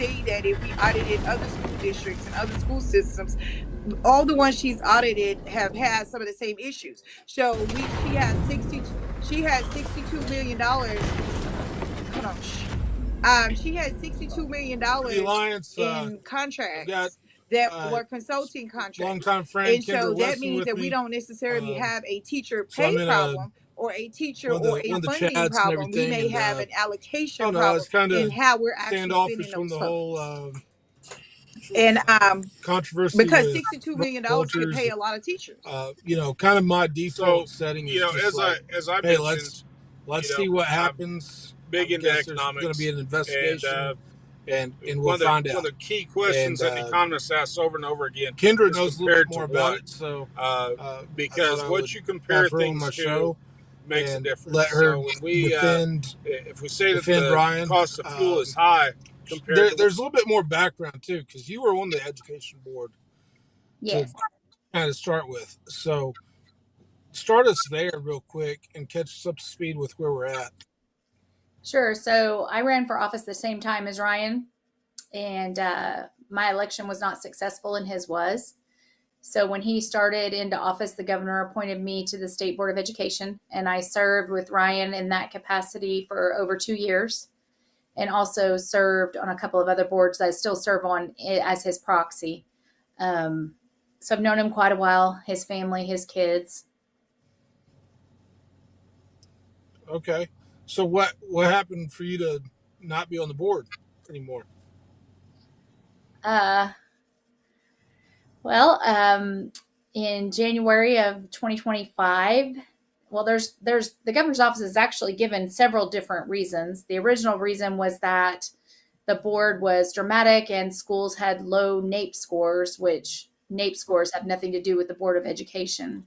say that if we audited other school districts and other school systems, all the ones she's audited have had some of the same issues. So she has $62 million. Hold on. She had $62 million Alliance, in I've got contracts that uh, were consulting contracts. longtime friend And so Kendra that Wesson means with that we me. don't necessarily Um, have a teacher so pay I'm in problem or a teacher or a one of the funding chats and problem. We everything, may and have an I allocation don't know. I problem was kind in of how we're actually spending standoffish from those the whole funds. And controversy because with $62 million could Walters. pay a lot of teachers. Kind of my So, default setting is just like, as I hey, mentioned, let's see what I'm happens. I big into guess there's going to be economics, an and investigation, and we'll find one out. of the key questions And that the economists ask over and over again Kendra is knows a little bit compared to more about what? it, so I thought Because I what would you compare have her on things my to show makes a and difference. let her So when we, defend if we say that the Ryan. cost of fuel is high compared to There's a little bit more background too, because you were on the education board to Yes. kind of start with. So start us there real quick and catch us up to speed with where we're at. Sure. So I ran for office the same time as Ryan, and my election was not successful, and his was. So when he started into office, the governor appointed me to the State Board of Education, and I served with Ryan in that capacity for over 2 years, and also served on a couple of other boards that I still serve on as his proxy. So I've known him quite a while, his family, his kids. Okay. So what happened for you to not be on the board anymore? Uh, well, in January of 2025, well, there's the governor's office has actually given several different reasons. The original reason was that the board was dramatic and schools had low NAEP scores, which NAEP scores have nothing to do with the Board of Education,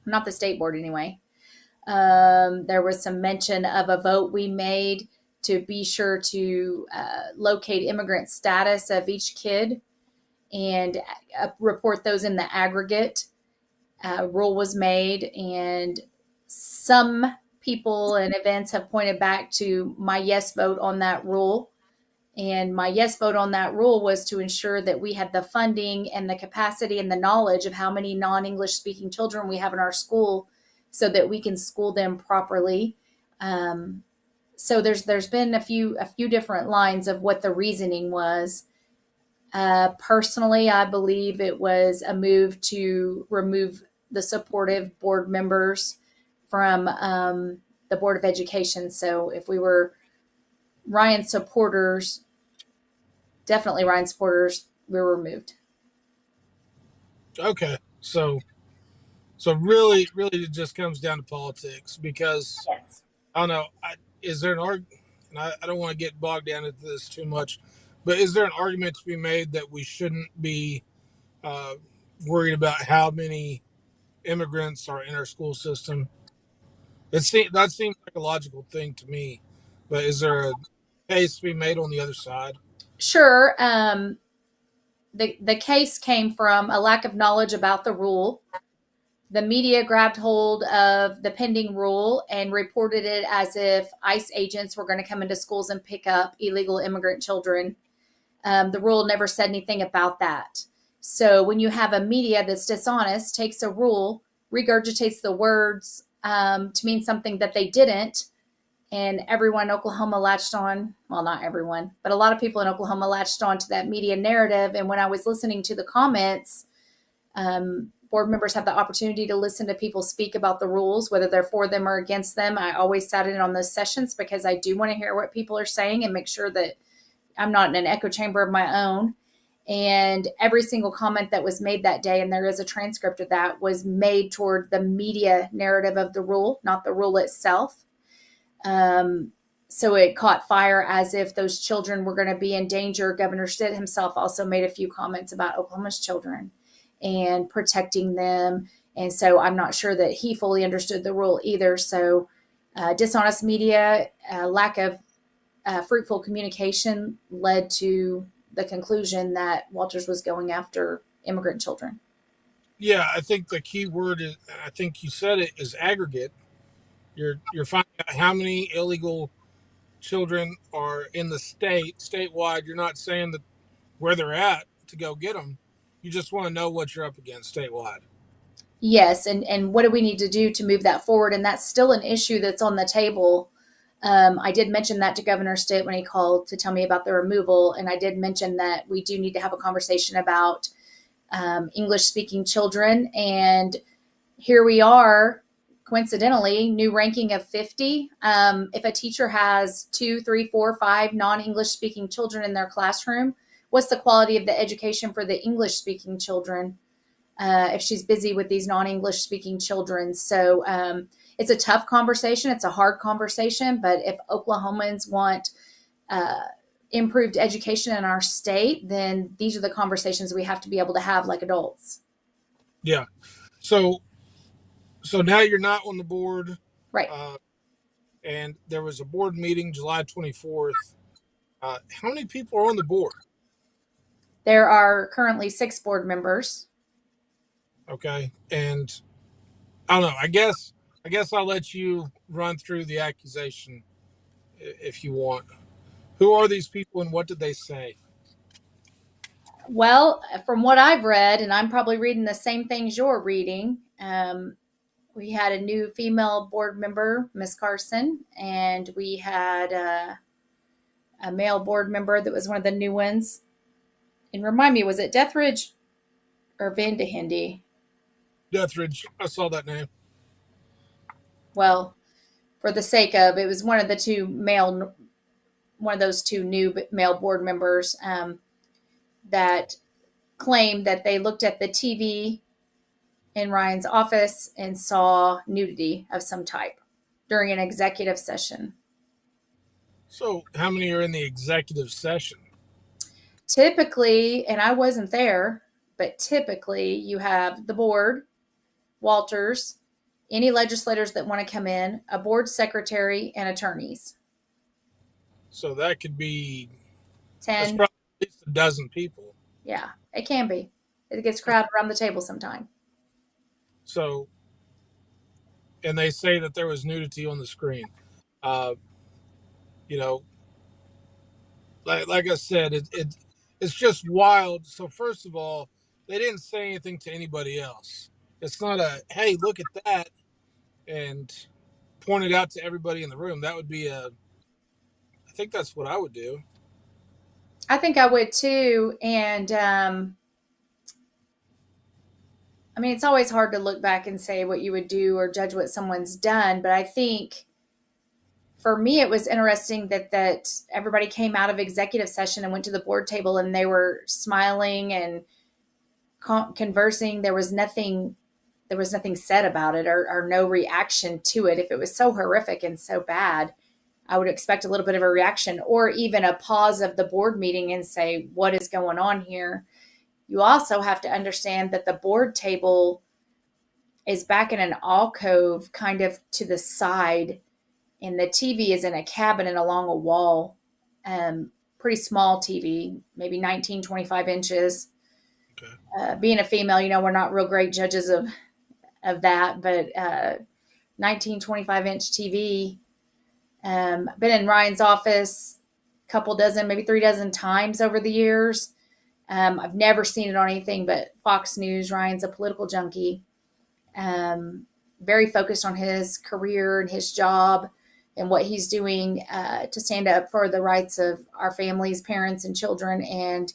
not the state board anyway. There was some mention of a vote we made to be sure to locate immigrant status of each kid and report those in the aggregate. Rule was made, and some people and events have pointed back to my yes vote on that rule. And my yes vote on that rule was to ensure that we had the funding and the capacity and the knowledge of how many non-English speaking children we have in our school so that we can school them properly. So there's been a few different lines of what the reasoning was. Personally, I believe it was a move to remove the supportive board members from the Board of Education. So if we were Ryan supporters, definitely Ryan supporters, we were removed. Okay. So really it just comes down to politics because Yes. I don't know. Is there an argument? I don't want to get bogged down into this too much, but is there an argument to be made that we shouldn't be uh, worried about how many immigrants are in our school system? That seems like a logical thing to me, but is there a case to be made on the other side? Sure. The case came from a lack of knowledge about the rule. The media grabbed hold of the pending rule and reported it as if ICE agents were going to come into schools and pick up illegal immigrant children. The rule never said anything about that. So when you have a media that's dishonest, takes a rule, regurgitates the words to mean something that they didn't, and everyone in Oklahoma latched on, well, not everyone, but a lot of people in Oklahoma latched on to that media narrative. And when I was listening to the comments, board members have the opportunity to listen to people speak about the rules, whether they're for them or against them. I always sat in on those sessions because I do want to hear what people are saying and make sure that I'm not in an echo chamber of my own. And every single comment that was made that day, and there is a transcript of that, was made toward the media narrative of the rule, not the rule itself. So it caught fire as if those children were going to be in danger. Governor Stitt himself also made a few comments about Oklahoma's children and protecting them. And so I'm not sure that he fully understood the rule either. So dishonest media, lack of fruitful communication led to the conclusion that Walters was going after immigrant children. Yeah, I think the key word is, I think you said it, is aggregate. You're finding out how many illegal children are in the statewide, you're not saying that where they're at to go get them. You just want to know what you're up against statewide. Yes, and what do we need to do to move that forward? And that's still an issue that's on the table. I did mention that to Governor Stitt when he called to tell me about the removal, and I did mention that we do need to have a conversation about English speaking children. And here we are, coincidentally, new ranking of 50. If a teacher has 2, 3, 4, 5 non-English speaking children in their classroom, what's the quality of the education for the English speaking children? If she's busy with these non-English speaking children. So it's a tough conversation. It's a hard conversation. But if Oklahomans want improved education in our state, then these are the conversations we have to be able to have like adults. Yeah. So now you're not on the board. Right. And there was a board meeting July 24th. How many people are on the board? There are currently 6 board members. Okay. And I don't know. I guess I'll let you run through the accusation if you want. Who are these people and what did they say? Well, from what I've read, and I'm probably reading the same things you're reading, we had a new female board member, Miss Carson, and we had a male board member that was one of the new ones. And remind me, was it Deathridge or Vandehendy? Deathridge. I saw that name. Well, for the sake of, it was one of those two new male board members that claimed that they looked at the TV in Ryan's office and saw nudity of some type during an executive session. So how many are in the executive session? Typically, and I wasn't there, but typically you have the board, Walters, any legislators that want to come in, a board secretary, and attorneys. So that could be 10. That's probably at least a dozen people. Yeah, it can be. It gets crowded around the table sometime. So, and they say that there was nudity on the screen. You know, like I said, it's just wild. So first of all, they didn't say anything to anybody else. It's not a, hey, look at that, and point it out to everybody in the room. That would be I think that's what I would do. I think I would too. And I mean, it's always hard to look back and say what you would do or judge what someone's done. But I think for me, it was interesting that everybody came out of executive session and went to the board table and they were smiling and conversing. There was nothing said about it or no reaction to it. If it was so horrific and so bad, I would expect a little bit of a reaction or even a pause of the board meeting and say, what is going on here? You also have to understand that the board table is back in an alcove kind of to the side, and the TV is in a cabinet along a wall. Pretty small TV, maybe 19, 25 inches. Okay. Being a female, we're not real great judges of that, but 19, 25 inch TV. Been in Ryan's office a couple dozen, maybe 3 dozen times over the years. I've never seen it on anything but Fox News. Ryan's a political junkie, very focused on his career and his job and what he's doing to stand up for the rights of our families, parents, and children, and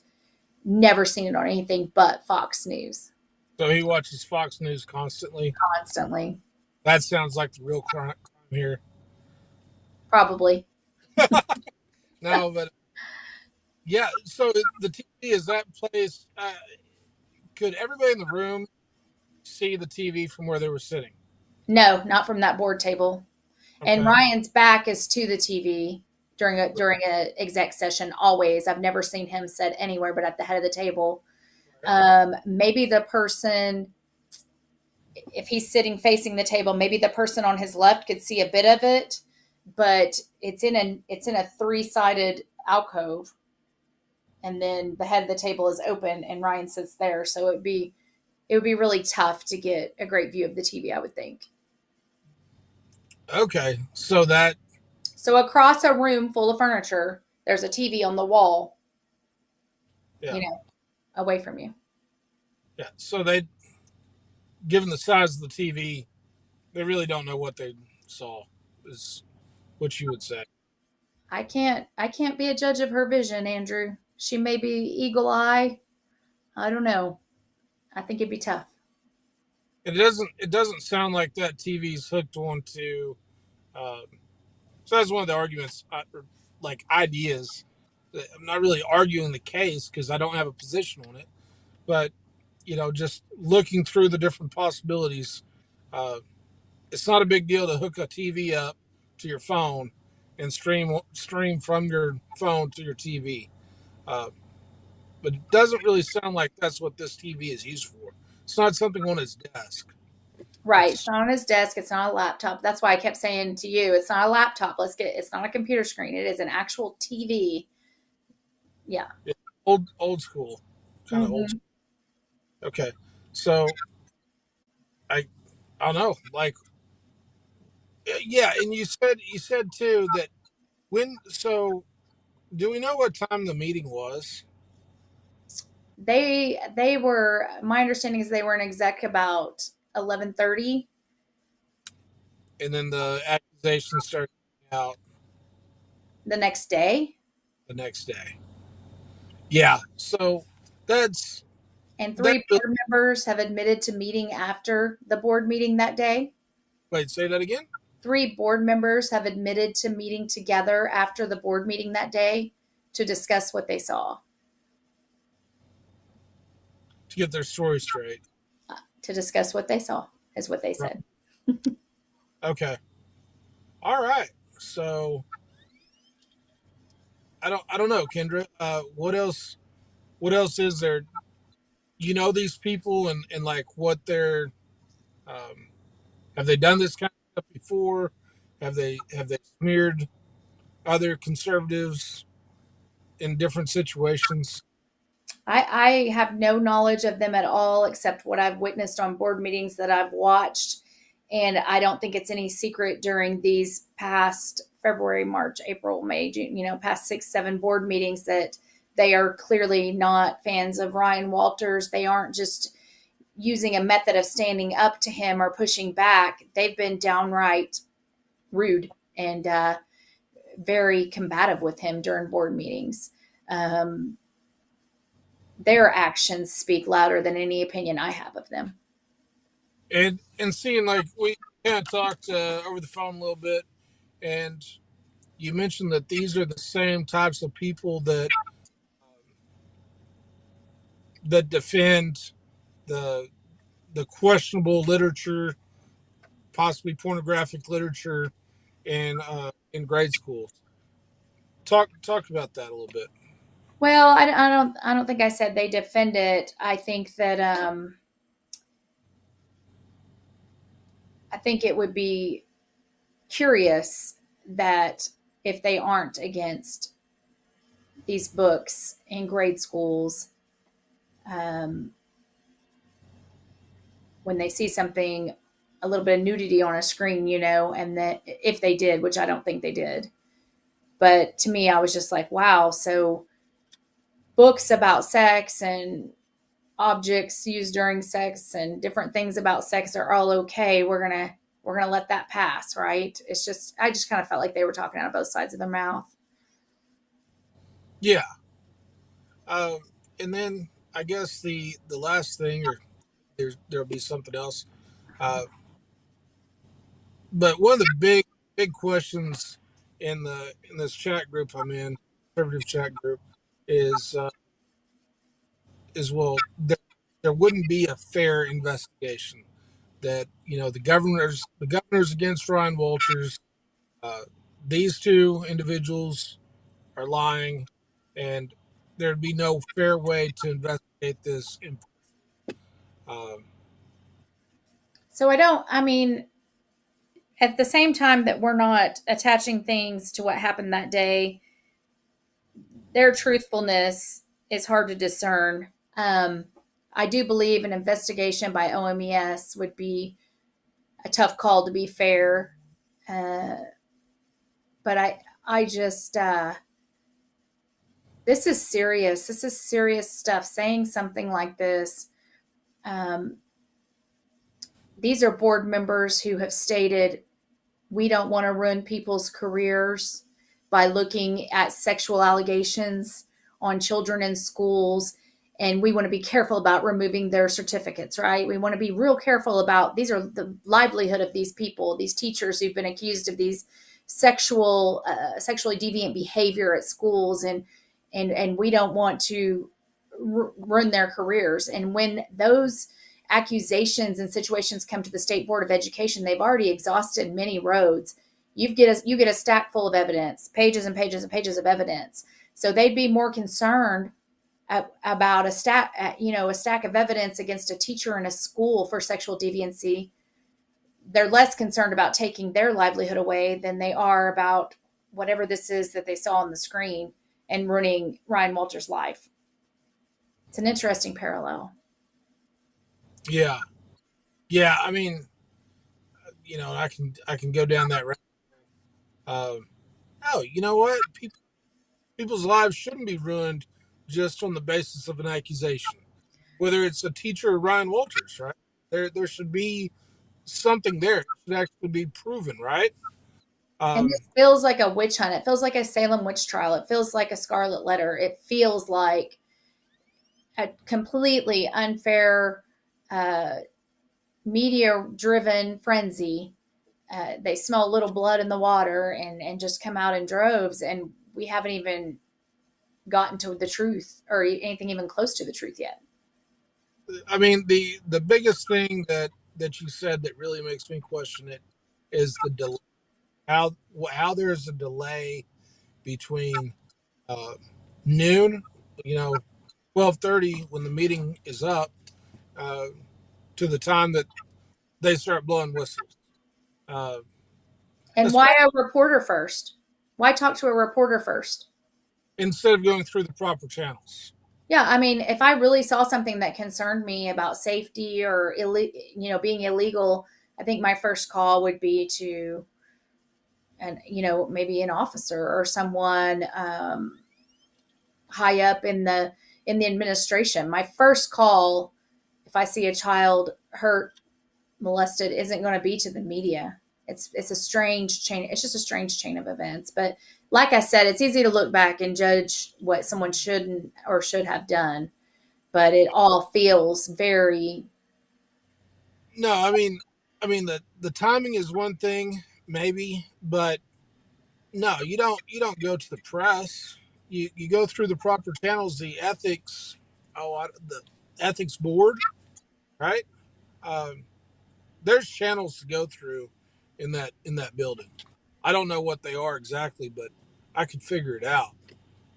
never seen it on anything but Fox News. So he watches Fox News constantly? Constantly. That sounds like the real crime here. Probably. No, but yeah, so the TV is that place. Could everybody in the room see the TV from where they were sitting? No, not from that board table. Okay. And Ryan's back is to the TV during a exec session always. I've never seen him sit anywhere but at the head of the table. Maybe the person, if he's sitting facing the table, maybe the person on his left could see a bit of it, but it's in a 3-sided alcove. And then the head of the table is open and Ryan sits there. So it would be really tough to get a great view of the TV, I would think. Okay. So So across a room full of furniture, there's a TV on the wall, Yeah. away from you. Yeah. So they, given the size of the TV, they really don't know what they saw, is what you would say. I can't be a judge of her vision, Andrew. She may be eagle eye. I don't know. I think it'd be tough. It doesn't sound like that TV's hooked onto. Uh, so that's one of the arguments, like ideas. I'm not really arguing the case because I don't have a position on it, but just looking through the different possibilities. Uh, it's not a big deal to hook a TV up to your phone and stream from your phone to your TV. Uh, but it doesn't really sound like that's what this TV is used for. It's not something on his desk. Right. It's It's, not on his desk. It's not a laptop. That's why I kept saying to you, it's not a laptop. It's not a computer screen. It is an actual TV. Yeah. it's old school, kind of old. Mm-hmm. Okay, so I I don't know, like, yeah, and you said too that when so do we know what time the meeting was? They were, my understanding is they were in exec about 11:30 And then the accusations started out the next day, the next day. Yeah, so that's and that. three board members have admitted to meeting after the board meeting that day. Wait, say that again. Three board members have admitted to meeting together after the board meeting that day to discuss what they saw, To get their story straight. to discuss what they saw, is what they Right. said. Okay. All right. So I don't know, Kendra. What else? What else is there? These people and like what they're. Um, have they done this kind of stuff before? Have they smeared other conservatives in different situations? I have no knowledge of them at all except what I've witnessed on board meetings that I've watched. And I don't think it's any secret during these past February, March, April, May, June, past 6, 7 board meetings that they are clearly not fans of Ryan Walters. They aren't just using a method of standing up to him or pushing back. They've been downright rude and very combative with him during board meetings. Um, their actions speak louder than any opinion I have of them. And seeing, like, we kind of talked over the phone a little bit, and you mentioned that these are the same types of people that defend the the questionable literature, possibly pornographic literature, in grade schools. Talk about that a little bit. Well, I don't think I said they defend it. I think that I think it would be curious that if they aren't against these books in grade schools, um, when they see something, a little bit of nudity on a screen, and that if they did, which I don't think they did, but to me, I was just like, wow. So books about sex and objects used during sex and different things about sex are all okay. We're gonna let that pass, right? It's just, I just kind of felt like they were talking out of both sides of their mouth. Yeah. Um, and then I guess the last thing, or there'll be something else. Uh, but one of the big questions in this chat group I'm in, conservative chat group, is well, there wouldn't be a fair investigation. That the governor's against Ryan Walters. Uh, these two individuals are lying, and there'd be no fair way to investigate this. Um, So I mean, at the same time that we're not attaching things to what happened that day, their truthfulness is hard to discern. I do believe an investigation by OMES would be a tough call to be fair. Uh, but I just this is serious. This is serious stuff. Saying something like this, um, these are board members who have stated we don't want to ruin people's careers by looking at sexual allegations on children in schools. And we want to be careful about removing their certificates, right? We want to be real careful about these are the livelihood of these people, these teachers who've been accused of these sexually deviant behavior at schools, and we don't want to ruin their careers. And when those accusations and situations come to the State Board of Education, they've already exhausted many roads. You get a stack full of evidence, pages and pages and pages of evidence. So they'd be more concerned about a stack of evidence against a teacher in a school for sexual deviancy. They're less concerned about taking their livelihood away than they are about whatever this is that they saw on the screen and ruining Ryan Walters' life. It's an interesting parallel. Yeah. Yeah. I mean, I can go down that route. Oh, you know what? People's lives shouldn't be ruined just on the basis of an accusation, whether it's a teacher or Ryan Walters, right? There should be something there. It should actually be proven, right? And Um, this feels like a witch hunt. It feels like a Salem witch trial. It feels like a Scarlet Letter. It feels like a completely unfair, uh, media driven frenzy. They smell a little blood in the water and just come out in droves. And we haven't even gotten to the truth or anything even close to the truth yet. I mean, the biggest thing that you said that really makes me question it is the delay. How there's a delay between uh, noon, 12:30 when the meeting is up, uh, to the time that they start blowing whistles. Uh, And why a reporter first? Why talk to a reporter first? Instead of going through the proper channels. Yeah, I mean, if I really saw something that concerned me about safety or being illegal, I think my first call would be to, and maybe an officer or someone high up in the administration. My first call, if I see a child hurt, molested, isn't going to be to the media. It's a strange chain. It's just a strange chain of events. But like I said, it's easy to look back and judge what someone shouldn't or should have done. But it all feels very. No, I mean the timing is one thing, maybe, but no, you don't go to the press. You go through the proper channels, the ethics, the ethics board, right? Um, there's channels to go through in that building. I don't know what they are exactly, but I could figure it out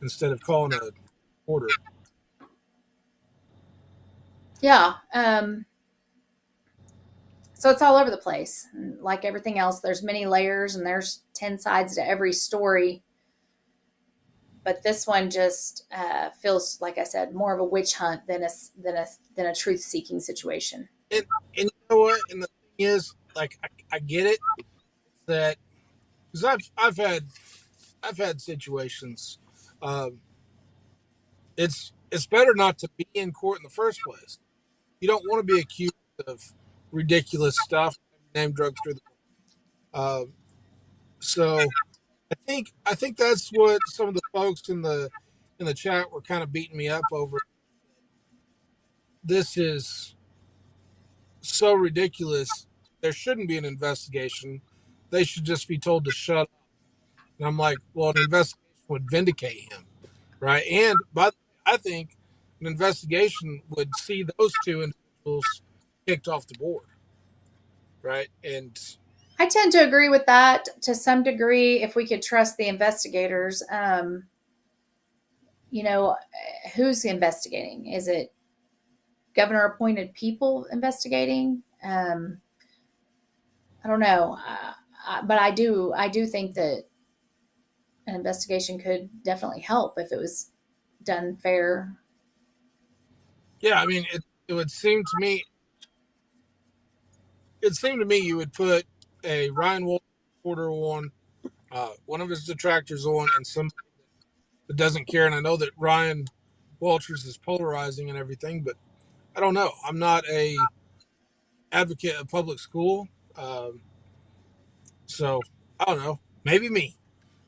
instead of calling a reporter. Yeah. So it's all over the place. And like everything else, there's many layers and there's 10 sides to every story. But this one just feels, like I said, more of a witch hunt than a truth seeking situation. And you know what? And the thing is, like, I get it that because I've had situations. Um, it's better not to be in court in the first place. You don't want to be accused of ridiculous stuff, name drugged through the. So I think that's what some of the folks in the chat were kind of beating me up over. This is so ridiculous. There shouldn't be an investigation. They should just be told to shut up. And I'm like, well, an investigation would vindicate him, right? And but I think an investigation would see those two individuals kicked off the board, right? And I tend to agree with that to some degree if we could trust the investigators. You know, who's investigating? Is it governor appointed people investigating? I don't know. But I do think that an investigation could definitely help if it was done fair. yeah, I mean, it would seem to me, you would put a Ryan Wolf reporter on one of his detractors on, and some that doesn't care. And I know that Ryan Walters is polarizing and everything, but I don't know. I'm not a advocate of public school, um, so I don't know. Maybe me.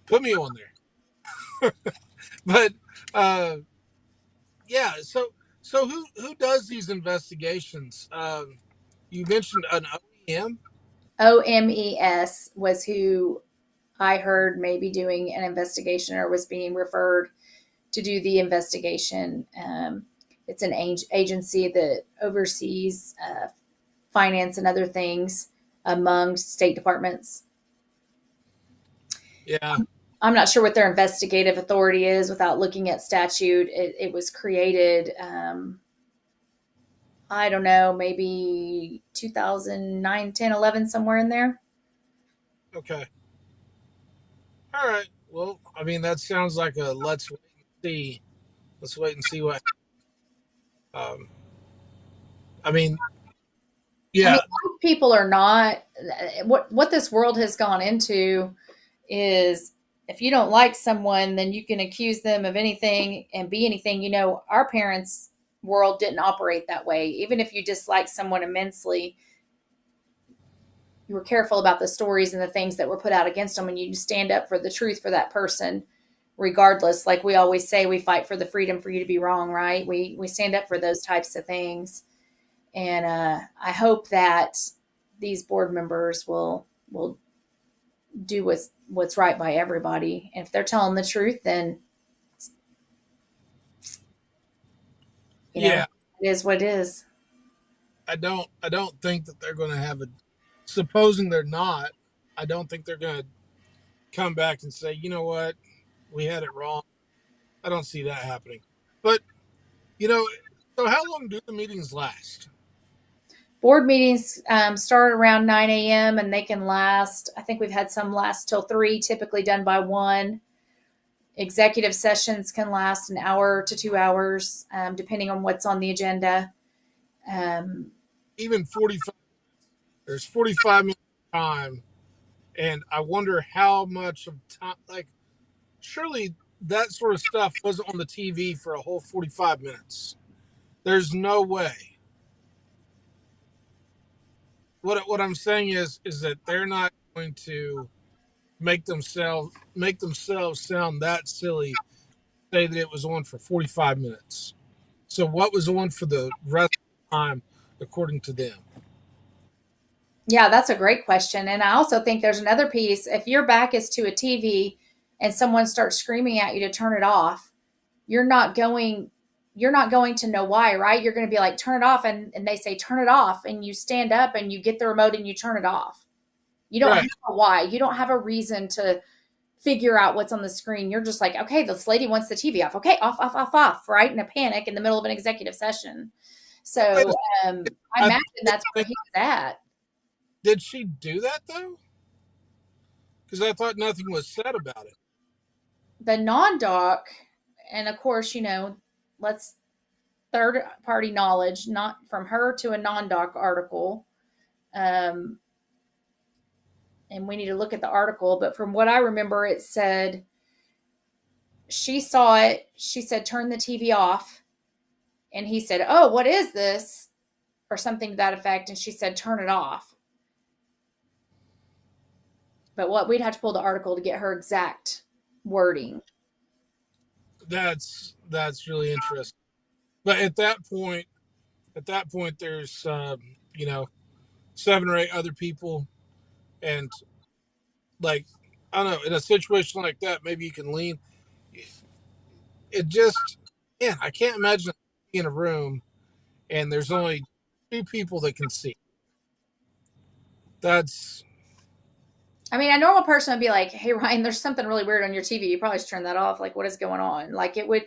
Put me on there. But uh, yeah. So who does these investigations? You mentioned an OEM. OMES was who I heard maybe doing an investigation or was being referred to do the investigation. It's an agency that oversees finance and other things among state departments. Yeah. I'm not sure what their investigative authority is without looking at statute. It was created, I don't know, maybe 2009, 10, 11, somewhere in there. Okay. All right. Well, I mean, that sounds like a let's wait and see. Let's wait and see what. Um, I mean, I mean, yeah, people are not, what this world has gone into is if you don't like someone, then you can accuse them of anything and be anything. You know, our parents' world didn't operate that way. Even if you dislike someone immensely, you were careful about the stories and the things that were put out against them, and you stand up for the truth for that person, regardless. Like we always say, we fight for the freedom for you to be wrong, right? We stand up for those types of things, and I hope that these board members will do what's right by everybody. And if they're telling the truth, then yeah. it is what it is. I don't think that they're going to have a. Supposing they're not, I don't think they're going to come back and say, you know what, we had it wrong. I don't see that happening. But you know, so how long do the meetings last? Board meetings start around 9 a.m. and they can last. I think we've had some last till 3, typically done by 1. Executive sessions can last an hour to 2 hours, depending on what's on the agenda. Even 45. There's 45 minutes of time, and I wonder how much of time. Like, surely that sort of stuff wasn't on the TV for a whole 45 minutes. There's no way. What I'm saying is that they're not going to make themselves sound that silly. Say that it was on for 45 minutes. So what was on for the rest of the time, according to them? Yeah, that's a great question. And I also think there's another piece. If your back is to a TV and someone starts screaming at you to turn it off, you're not going to know why, right? You're going to be like, turn it off. And they say, turn it off. And you stand up and you get the remote and you turn it off. You don't Right. have a why. You don't have a reason to figure out what's on the screen. You're just like, okay, this lady wants the TV off. Okay, off, off, off, off, right? In a panic in the middle of an executive session. Wait So a I I imagine that's where think, he was at. did she do that though? Because I thought nothing was said about it. The non-doc, and of course, let's third party knowledge, not from her to a non-doc article. Um, and we need to look at the article, but from what I remember, it said she saw it. She said, turn the TV off. And he said, oh, what is this? Or something to that effect. And she said, turn it off. But we'd have to pull the article to get her exact wording. That's really interesting. But at that point, there's 7 or 8 other people, and like I don't know, in a situation like that, maybe you can lean. It just, man, I can't imagine being in a room and there's only 2 people that can see. That's I mean, a normal person would be like, hey, Ryan, there's something really weird on your TV. You probably should turn that off. Like, what is going on? Like, it would,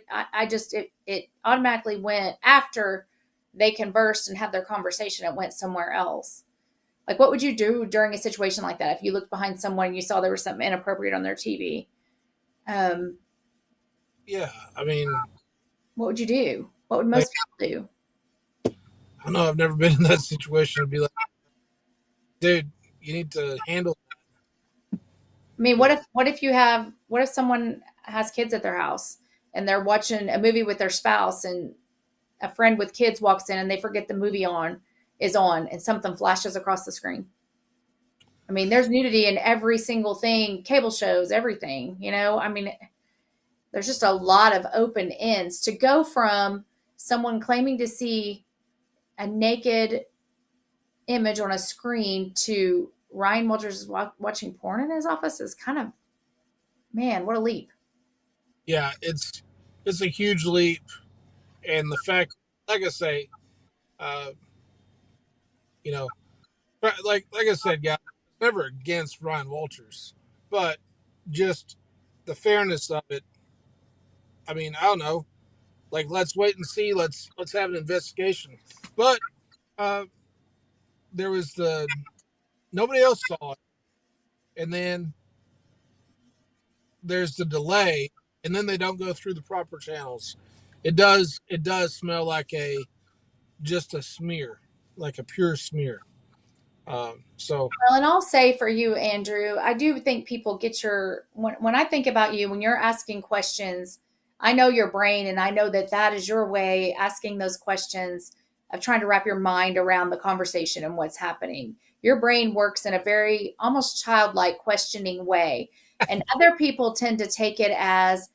it automatically went after they conversed and had their conversation. It went somewhere else. Like, what would you do during a situation like that? If you looked behind someone and you saw there was something inappropriate on their TV, yeah. I mean, what would you do? What would like, most people do? I don't know. I've never been in that situation. I'd be like, dude, you need to handle. I mean, what if someone has kids at their house and they're watching a movie with their spouse and a friend with kids walks in and they forget the movie is on and something flashes across the screen. I mean, there's nudity in every single thing, cable shows, everything, I mean, there's just a lot of open ends to go from someone claiming to see a naked image on a screen to Ryan Walters watching porn in his office is kind of, man, what a leap. Yeah, it's a huge leap, and the fact, like I say, uh, you know, like I said, guys, never against Ryan Walters, but just the fairness of it. I mean, I don't know. Like, let's wait and see. Let's have an investigation. But uh, there was nobody else saw it, and then there's the delay, and then they don't go through the proper channels. It does smell like just a smear, like a pure smear. So Well, and I'll say for you, Andrew, I do think people get when I think about you, when you're asking questions, I know your brain and I know that that is your way asking those questions of trying to wrap your mind around the conversation and what's happening. Your brain works in a very almost childlike questioning way. And other people tend to take it as,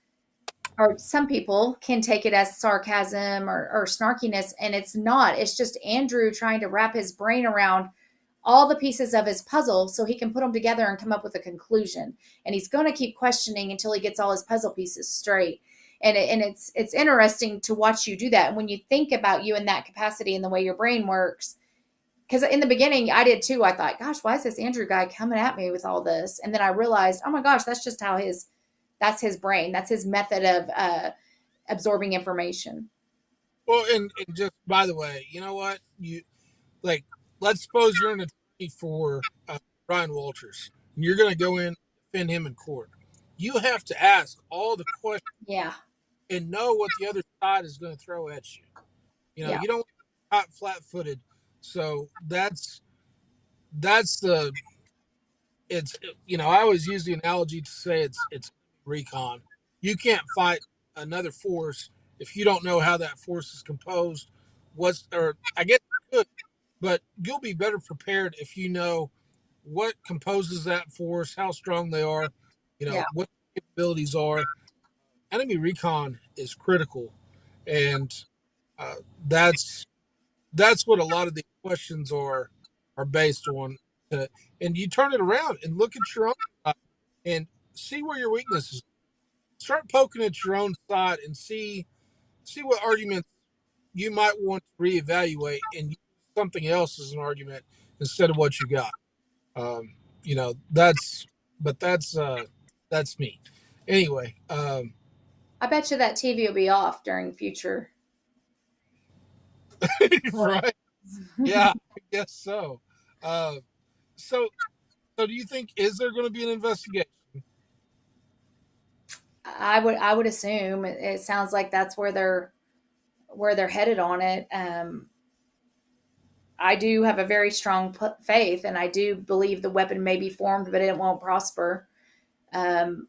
or some people can take it as sarcasm or snarkiness, and it's not. It's just Andrew trying to wrap his brain around all the pieces of his puzzle so he can put them together and come up with a conclusion. And he's going to keep questioning until he gets all his puzzle pieces straight. And it's interesting to watch you do that. And when you think about you in that capacity and the way your brain works, because in the beginning I did too. I thought, gosh, why is this Andrew guy coming at me with all this? And then I realized, oh my gosh, that's just that's his brain. That's his method of absorbing information. well, and just by the way, you know what you like? Let's suppose you're an attorney for Ryan Walters, and you're going to go in and defend him in court. You have to ask all the questions Yeah. and know what the other side is going to throw at you. Yeah. You don't want to be caught flat-footed. So that's the it's I always use the analogy to say it's recon. You can't fight another force if you don't know how that force is composed. Or I guess you could, but you'll be better prepared if you know what composes that force, how strong they are, Yeah. what the capabilities are. Enemy recon is critical, and uh, that's that's what a lot of these questions are based on. And you turn it around and look at your own side and see where your weaknesses. Start poking at your own side and see what arguments you might want to reevaluate and use something else as an argument instead of what you got. That's but that's me. Anyway, I bet you that TV will be off during future. right? Yeah, I guess so. Uh, so so do you think is there going to be an investigation? I would assume it sounds like that's where they're headed on it. I do have a very strong faith, and I do believe the weapon may be formed, but it won't prosper. Um,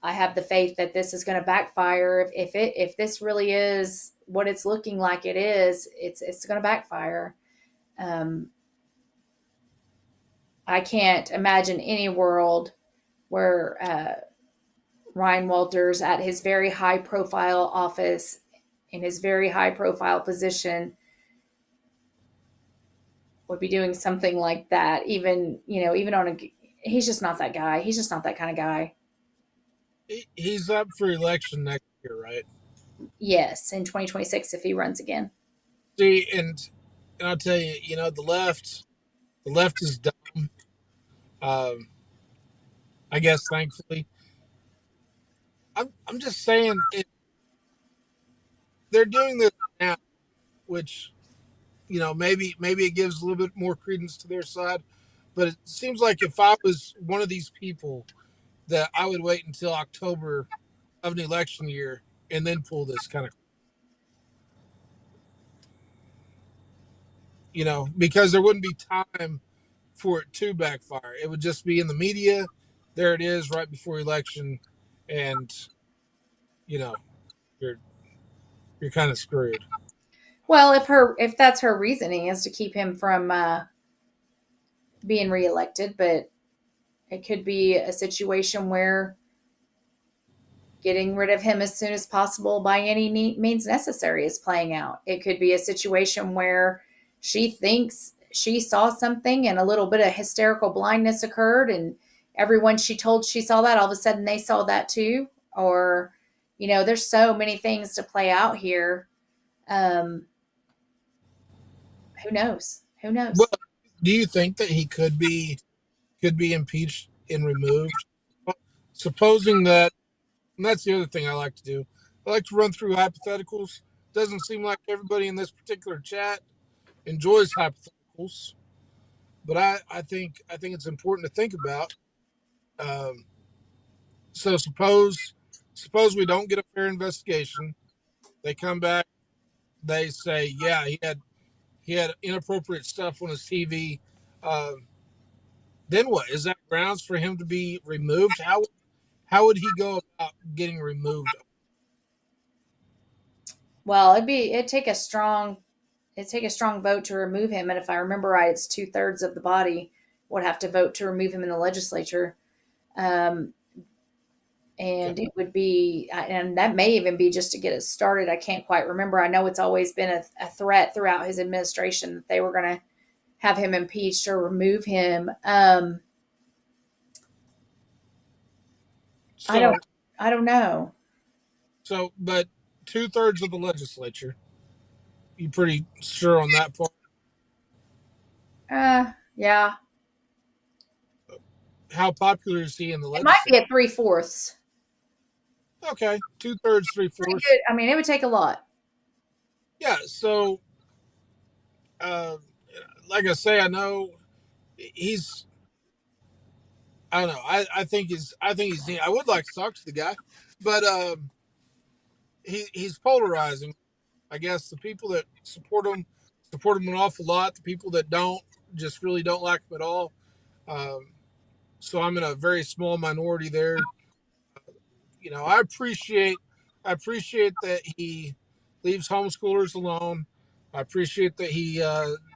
I have the faith that this is going to backfire. If this really is what it's looking like it is, it's going to backfire. Um, I can't imagine any world where Ryan Walters, at his very high profile office, in his very high profile position, would be doing something like that. Even on he's just not that guy. He's just not that kind of guy. He's up for election next year, right? Yes, in 2026 if he runs again. See, and I'll tell you, the left is dumb. Um, I guess thankfully, I'm just saying they're doing this now, which maybe it gives a little bit more credence to their side. But it seems like if I was one of these people, that I would wait until October of an election year and then pull this kind of, because there wouldn't be time for it to backfire. It would just be in the media, there it is right before election, and you know you're you're kind of screwed. Well, if that's her reasoning is to keep him from being reelected, but it could be a situation where getting rid of him as soon as possible by any means necessary is playing out. It could be a situation where she thinks she saw something and a little bit of hysterical blindness occurred, and everyone she told she saw that, all of a sudden they saw that too. Or, there's so many things to play out here. Um, who knows? Who Well, knows? do you think that he could be impeached and removed? Supposing that, and that's the other thing I like to do. I like to run through hypotheticals. Doesn't seem like everybody in this particular chat enjoys hypotheticals, but I think it's important to think about. Um, so suppose we don't get a fair investigation. They come back. They say, yeah, he had inappropriate stuff on his TV. Then what? Is that grounds for him to be removed? How would he go about getting removed? Well, it'd take a strong vote to remove him, and if I remember right, it's 2/3 of the body would have to vote to remove him in the legislature. Um, Okay. and it would be, and that may even be just to get it started. I can't quite remember. I know it's always been a threat throughout his administration that they were going to have him impeached or remove him. I don't, So I don't know. but 2/3 of the legislature. You pretty sure on that part? Yeah, How popular is he in the it might legislature? be at 3/4. Okay, 2/3, three Pretty fourths. good. I mean, it would take a lot. Yeah. So, uh, like I say, I know he's. I don't know. I think he's. I think he's neat. I would like to talk to the guy, but he's polarizing. I guess the people that support him an awful lot. The people that don't just really don't like him at all. Um, so I'm in a very small minority there. I appreciate that he leaves homeschoolers alone. I appreciate that he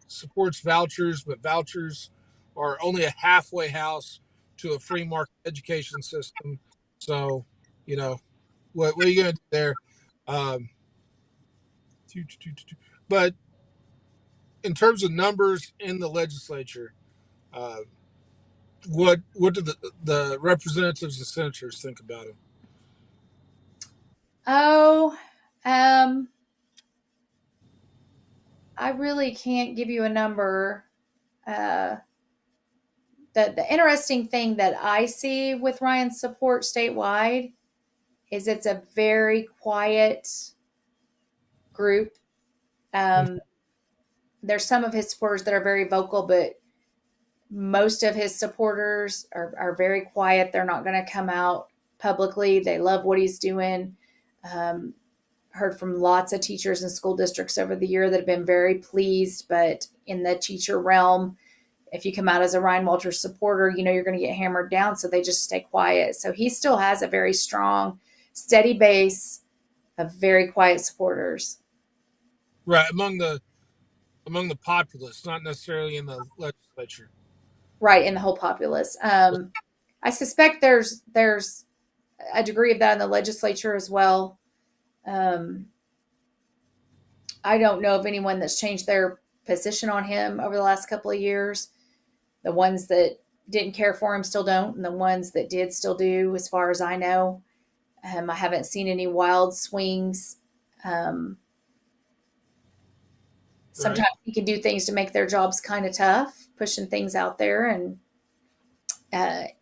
supports vouchers, but vouchers are only a halfway house to a free market education system. So, you know, what are you going to do there? Um, but in terms of numbers in the legislature, uh, what do the representatives and senators think about him? Oh, I really can't give you a number. Uh, the interesting thing that I see with Ryan's support statewide is it's a very quiet group. Um, there's some of his supporters that are very vocal, but most of his supporters are very quiet. They're not going to come out publicly. They love what he's doing. Um, Heard from lots of teachers in school districts over the year that have been very pleased, but in the teacher realm, if you come out as a Ryan Walters supporter, you're going to get hammered down. So they just stay quiet. So he still has a very strong, steady base of very quiet supporters. Right, among the populace, not necessarily in the legislature. Right, in the whole populace. I suspect there's a degree of that in the legislature as well. Um, I don't know of anyone that's changed their position on him over the last couple of years. The ones that didn't care for him still don't, and the ones that did still do, as far as I know. I haven't seen any wild swings. Um, Right. Sometimes he can do things to make their jobs kind of tough, pushing things out there and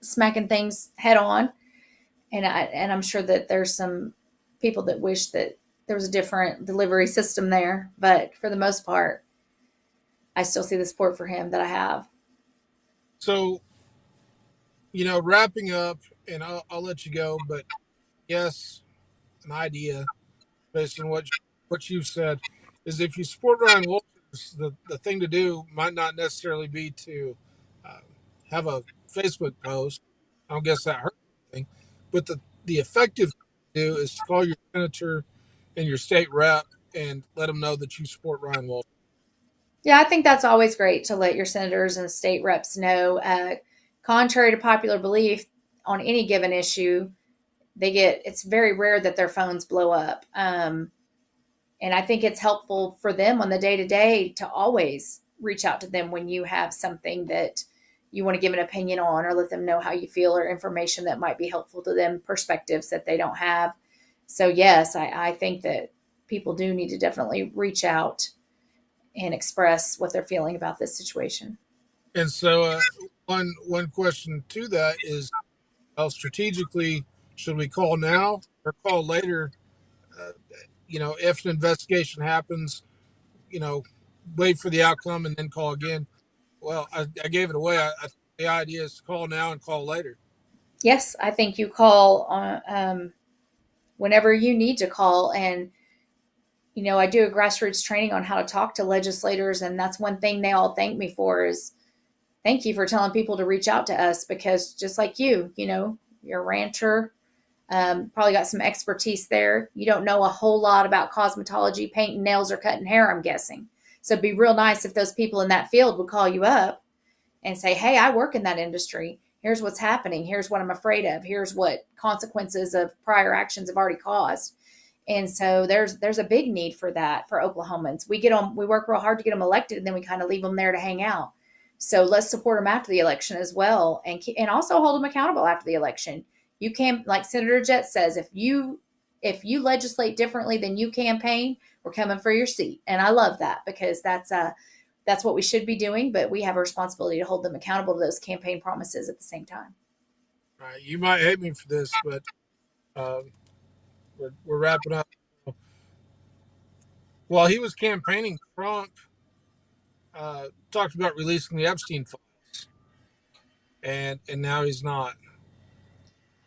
smacking things head on. And I'm sure that there's some people that wish that there was a different delivery system there, but for the most part, I still see the support for him that I have. So, wrapping up, and I'll let you go, but yes, an idea based on what you've said is if you support Ryan Walters, the thing to do might not necessarily be to uh, have a Facebook post. I don't guess that hurts anything. But the effective thing to do is to call your senator and your state rep and let them know that you support Ryan Walters. Yeah, I think that's always great to let your senators and state reps know. Contrary to popular belief, on any given issue, it's very rare that their phones blow up. And I think it's helpful for them on the day to day to always reach out to them when you have something that you want to give an opinion on, or let them know how you feel, or information that might be helpful to them, perspectives that they don't have. So, yes, I think that people do need to definitely reach out and express what they're feeling about this situation. And so, one question to that is, how strategically should we call now or call later? Uh, if an investigation happens, wait for the outcome and then call again. Well, I gave it away. The idea is to call now and call later. Yes, I think you call on whenever you need to call. And I do a grassroots training on how to talk to legislators, and that's one thing they all thank me for is thank you for telling people to reach out to us, because just like you're a rancher, probably got some expertise there. You don't know a whole lot about cosmetology, painting nails, or cutting hair, I'm guessing. So it'd be real nice if those people in that field would call you up and say, hey, I work in that industry. Here's what's happening. Here's what I'm afraid of. Here's what consequences of prior actions have already caused. And so there's a big need for that for Oklahomans. We work real hard to get them elected, and then we kind of leave them there to hang out. So let's support them after the election as well, and also hold them accountable after the election. You can, like Senator Jett says, if you legislate differently than you campaign, we're coming for your seat. And I love that, because that's what we should be doing, but we have a responsibility to hold them accountable to those campaign promises at the same time. All right, you might hate me for this, but we're wrapping up. While he was campaigning, Trump talked about releasing the Epstein files, and now he's not.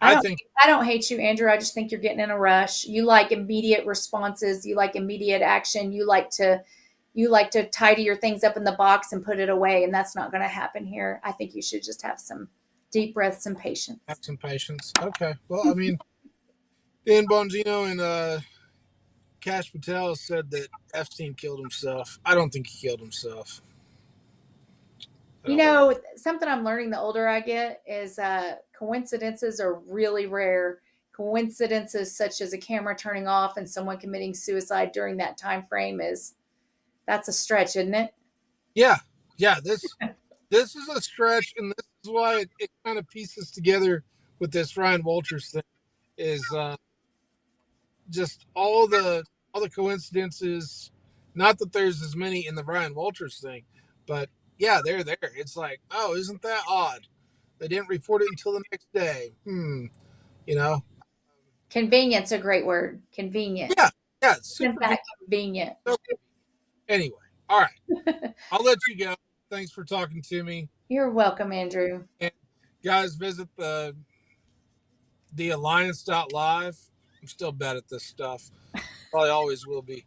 I think I don't hate you, Andrew. I just think you're getting in a rush. You like immediate responses. You like immediate action. You like to tidy your things up in the box and put it away, and that's not going to happen here. I think you should just have some deep breaths and patience. have some patience. Okay. Well, I mean, Dan Bongino and Cash Patel said that Epstein killed himself. I don't think he killed himself. Something I'm learning the older I get is coincidences are really rare. Coincidences such as a camera turning off and someone committing suicide during that time frame that's a stretch, isn't it? Yeah. This is a stretch, and this is why it kind of pieces together with this Ryan Walters thing. Is just all the coincidences. Not that there's as many in the Ryan Walters thing, but yeah, they're there. It's like, oh, isn't that odd? They didn't report it until the next day. You know? Convenience, a great word. Convenient. Yeah, it's Isn't super that convenient? So, anyway, all right. I'll let you go. Thanks for talking to me. You're welcome, Andrew. And guys, visit the alliance.live. I'm still bad at this stuff. Probably always will be.